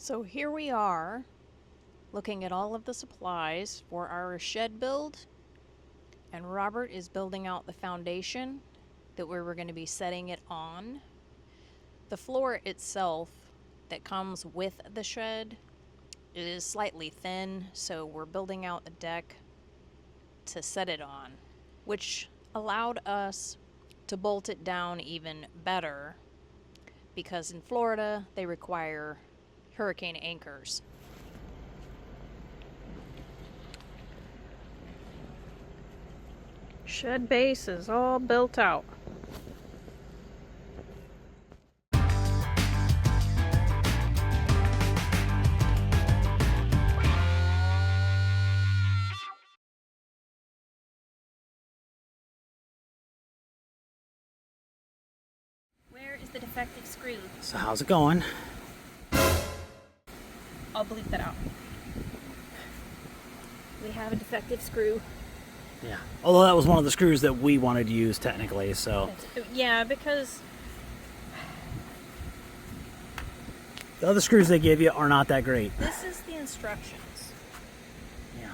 So here we are, looking at all of the supplies for our shed build, and Robert is building out the foundation that we were going to be setting it on. The floor itself that comes with the shed is slightly thin, so we're building out the deck to set it on, which allowed us to bolt it down even better, because in Florida they require hurricane anchors. Shed base is all built out. Where is the defective screw? So how's it going? I'll bleep that out. We have a defective screw. Yeah. Although that was one of the screws that we wanted to use technically, so. Yeah, because The other screws they give you are not that great. this is the instructions. Yeah.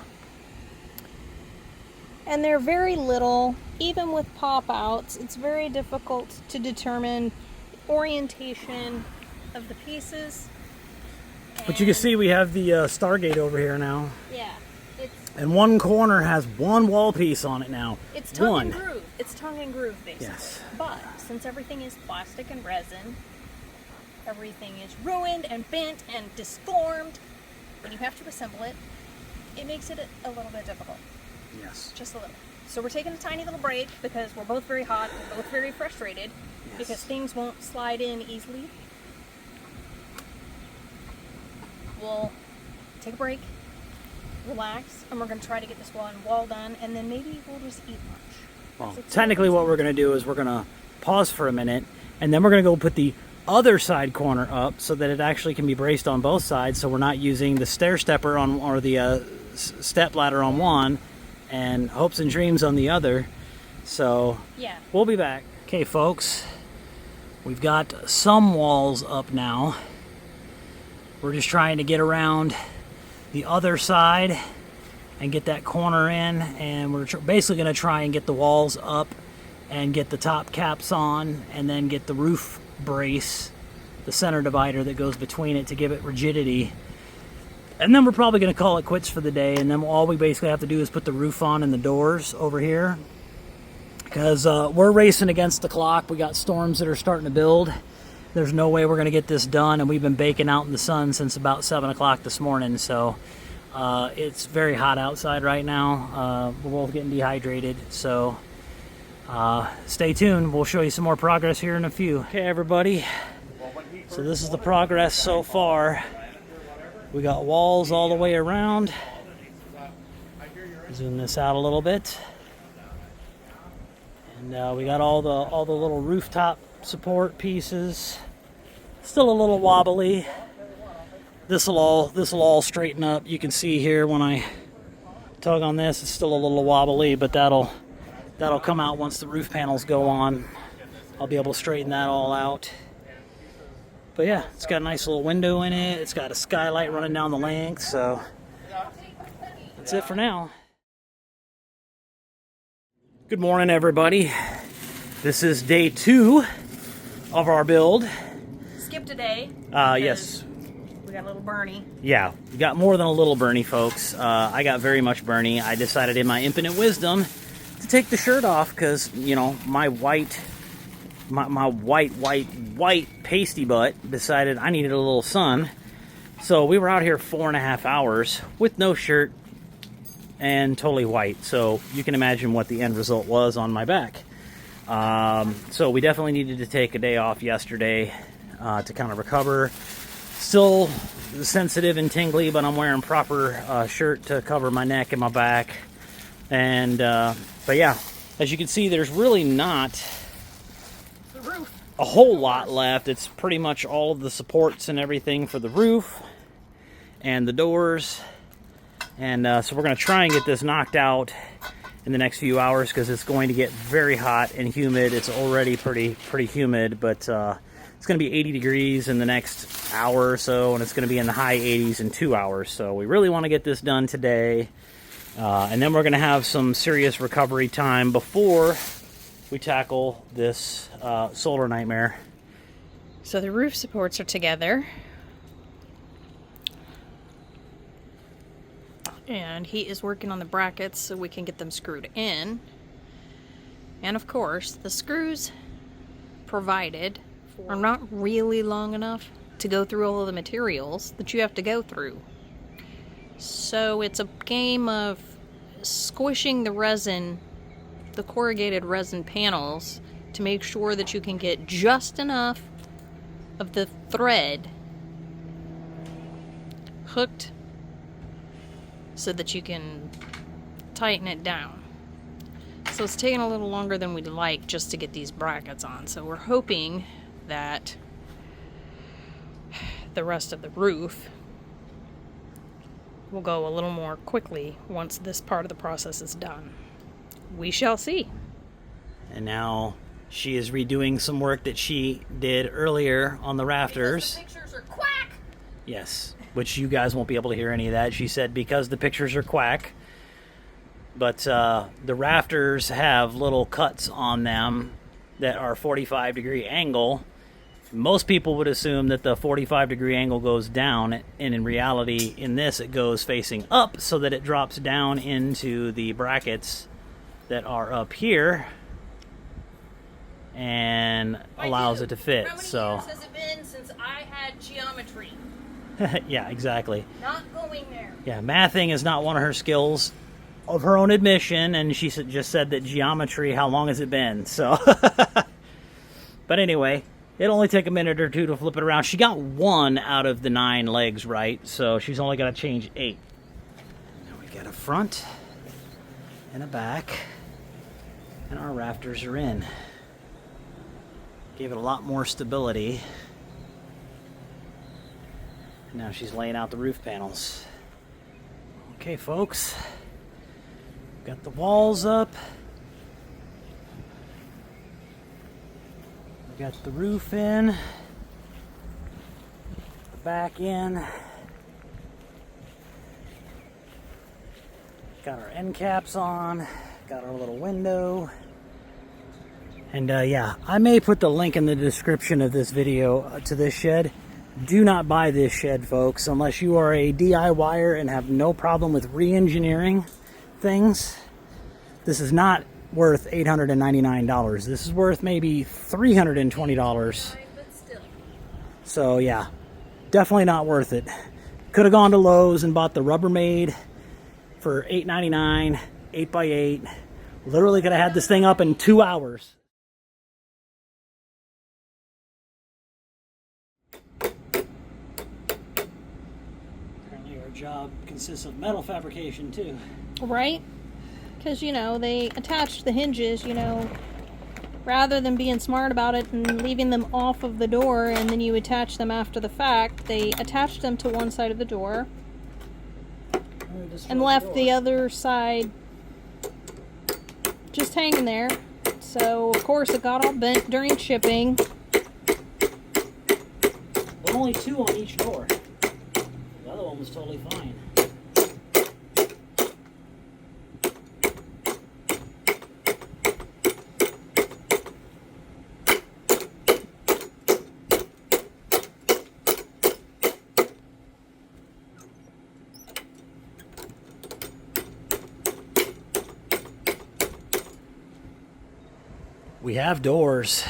And they're very little. Even with pop-outs, it's very difficult to determine the orientation of the pieces. But you can see we have the Stargate over here now. Yeah, And one corner has one wall piece on it now. it's tongue and groove. It's tongue and groove, basically. Yes. But since everything is plastic and resin, everything is ruined and bent and disformed, and you have to assemble it, it makes it a little bit difficult. Yes. Just a little. So we're taking a tiny little break because we're both very hot, we're both very frustrated, because things won't slide in easily. We'll take a break, relax, and we're going to try to get this wall done, and then maybe we'll just eat lunch. Well, technically what we're going to do is we're going to pause for a minute, and then we're going to go put the other side corner up so that it actually can be braced on both sides, so we're not using the stair stepper on, or the step ladder on one and hopes and dreams on the other. So yeah, we'll be back. Okay, folks, we've got some walls up now. We're just trying to get around the other side and get that corner in, and we're basically going to try and get the walls up and get the top caps on, and then get the roof brace, the center divider that goes between it, to give it rigidity. And then we're probably going to call it quits for the day, and then all we basically have to do is put the roof on and the doors over here, because we're racing against the clock. We got storms that are starting to build. There's no way we're going to get this done, and we've been baking out in the sun since about 7 o'clock this morning, so it's very hot outside right now. We're both getting dehydrated, so stay tuned. We'll show you some more progress here in a few. Okay, everybody, so this is the progress so far. We got walls all the way around. Zoom this out a little bit, and we got all the little rooftop support pieces. Still a little wobbly. This'll all straighten up. You can see here when I tug on this, it's still a little wobbly, but that'll come out once the roof panels go on. I'll be able to straighten that all out. But yeah, it's got a nice little window in it. It's got a skylight running down the length, so that's it for now. Good morning, everybody. This is day 2 of our build. skipped a day. Yes. We got a little Bernie. Yeah, we got more than a little Bernie, folks. I got very much Bernie. I decided in my infinite wisdom to take the shirt off because, you know, my white pasty butt decided I needed a little sun. So we were out here 4.5 hours with no shirt and totally white. So you can imagine what the end result was on my back. So we definitely needed to take a day off yesterday to kind of recover. Still sensitive and tingly, but I'm wearing proper shirt to cover my neck and my back. And but yeah, as you can see, there's really not a whole lot left. It's pretty much all of the supports and everything for the roof and the doors. And so we're going to try and get this knocked out in the next few hours, because it's going to get very hot and humid. It's already pretty humid, but it's going to be 80 degrees in the next hour or so, and it's going to be in the high 80s in 2 hours. So we really want to get this done today. And then we're going to have some serious recovery time before we tackle this solar nightmare. So the roof supports are together. And he is working on the brackets so we can get them screwed in. And of course, the screws provided are not really long enough to go through all of the materials that you have to go through. So it's a game of squishing the resin, the corrugated resin panels, to make sure that you can get just enough of the thread hooked so that you can tighten it down. So it's taking a little longer than we'd like just to get these brackets on. So we're hoping that the rest of the roof will go a little more quickly once this part of the process is done. We shall see. And now she is redoing some work that she did earlier on the rafters. Because the pictures are quack! Yes, which you guys won't be able to hear any of that. She said because the pictures are quack. But the rafters have little cuts on them that are 45-degree angle. Most people would assume that the 45-degree angle goes down, and in reality, in this, it goes facing up so that it drops down into the brackets that are up here and allows it to fit. How many so years has it been since I had geometry? yeah, exactly. Not going there. Yeah, mathing is not one of her skills, of her own admission, and she just said that geometry, how long has it been? So, but anyway, it'll only take a minute or two to flip it around. She got 1 out of the 9 legs right, so she's only got to change 8. Now we got a front and a back, and our rafters are in. Gave it a lot more stability. Now she's laying out the roof panels. Okay, folks. Got the walls up. We got the roof in. The back in. Got our end caps on. Got our little window. And yeah, I may put the link in the description of this video to this shed. Do not buy this shed, folks, unless you are a DIYer and have no problem with re-engineering things. This is not worth $899. This is worth maybe $320. So yeah, definitely not worth it. Could have gone to Lowe's and bought the Rubbermaid for $8.99, 8x8. Literally could have had this thing up in 2 hours. Apparently our job consists of metal fabrication too. Right? Because, you know, they attached the hinges, you know, rather than being smart about it and leaving them off of the door and then you attach them after the fact, they attached them to one side of the door and left the other side just hanging there. So, of course, it got all bent during shipping. But only 2 on each door. The other one was totally fine. We have doors,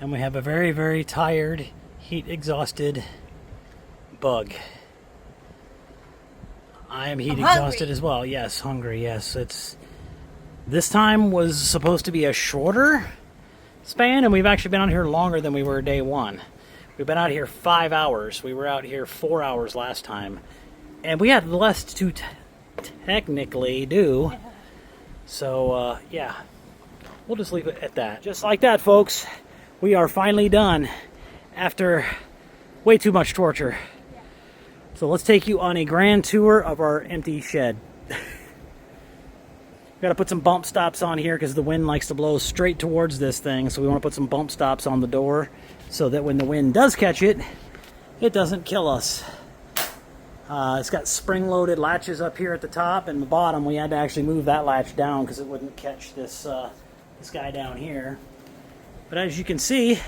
and we have a very, very tired, heat-exhausted bug. I am heat-exhausted as well. Yes, hungry, yes. This time was supposed to be a shorter span, and we've actually been out here longer than we were day one. We've been out here 5 hours. We were out here 4 hours last time. And we had less to technically do. So, yeah. We'll just leave it at that. Just like that, folks. We are finally done after way too much torture. So let's take you on a grand tour of our empty shed. Got to put some bump stops on here because the wind likes to blow straight towards this thing. So we want to put some bump stops on the door so that when the wind does catch it, it doesn't kill us. It's got spring-loaded latches up here at the top and the bottom. We had to actually move that latch down because it wouldn't catch this guy down here. But as you can see,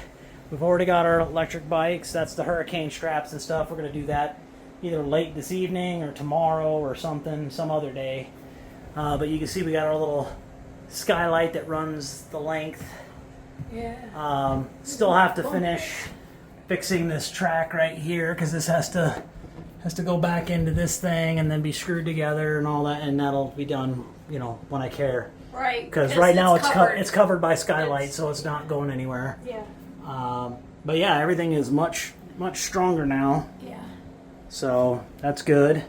we've already got our electric bikes. That's the hurricane straps and stuff. We're going to do that either late this evening or tomorrow or something, some other day. But you can see we got our little skylight that runs the length. Yeah. Still have to finish fixing this track right here because this has to go back into this thing and then be screwed together and all that, and that'll be done, you know, when I care. Right. Because right now it's covered by skylight, It's- so it's not going anywhere. Yeah. But yeah, everything is much stronger now, Yeah. so that's good.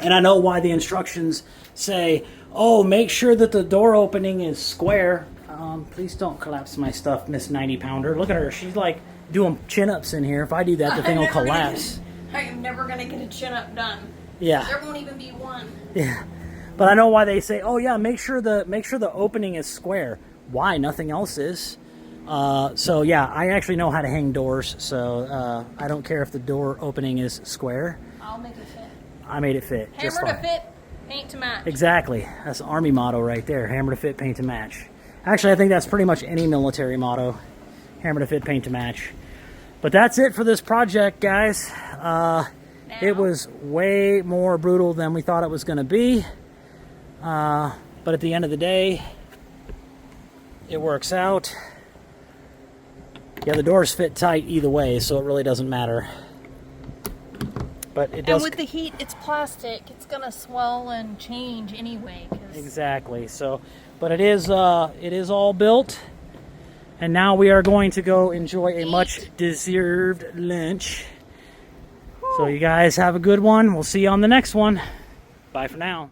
And I know why the instructions say, oh, make sure that the door opening is square. Please don't collapse my stuff, Miss 90-pounder. Look at her. She's like doing chin-ups in here. If I do that, the thing will collapse. I am never gonna get a chin up done. Yeah. There won't even be one. Yeah. But I know why they say, oh yeah, make sure the opening is square. Why? Nothing else is. So yeah, I actually know how to hang doors, so I don't care if the door opening is square. I'll make it fit. I made it fit. Just Hammer to fine. fit, paint to match. Exactly. That's the Army motto right there. Hammer to fit, paint to match. Actually, I think that's pretty much any military motto. Hammer to fit, paint to match. But that's it for this project, guys. It was way more brutal than we thought it was going to be. But at the end of the day, it works out. Yeah, the doors fit tight either way, so it really doesn't matter. But it does. And with the heat, it's plastic. It's gonna swell and change anyway. Exactly. So, but it is all built, and now we are going to go enjoy a much deserved lunch. So you guys have a good one. We'll see you on the next one. Bye for now.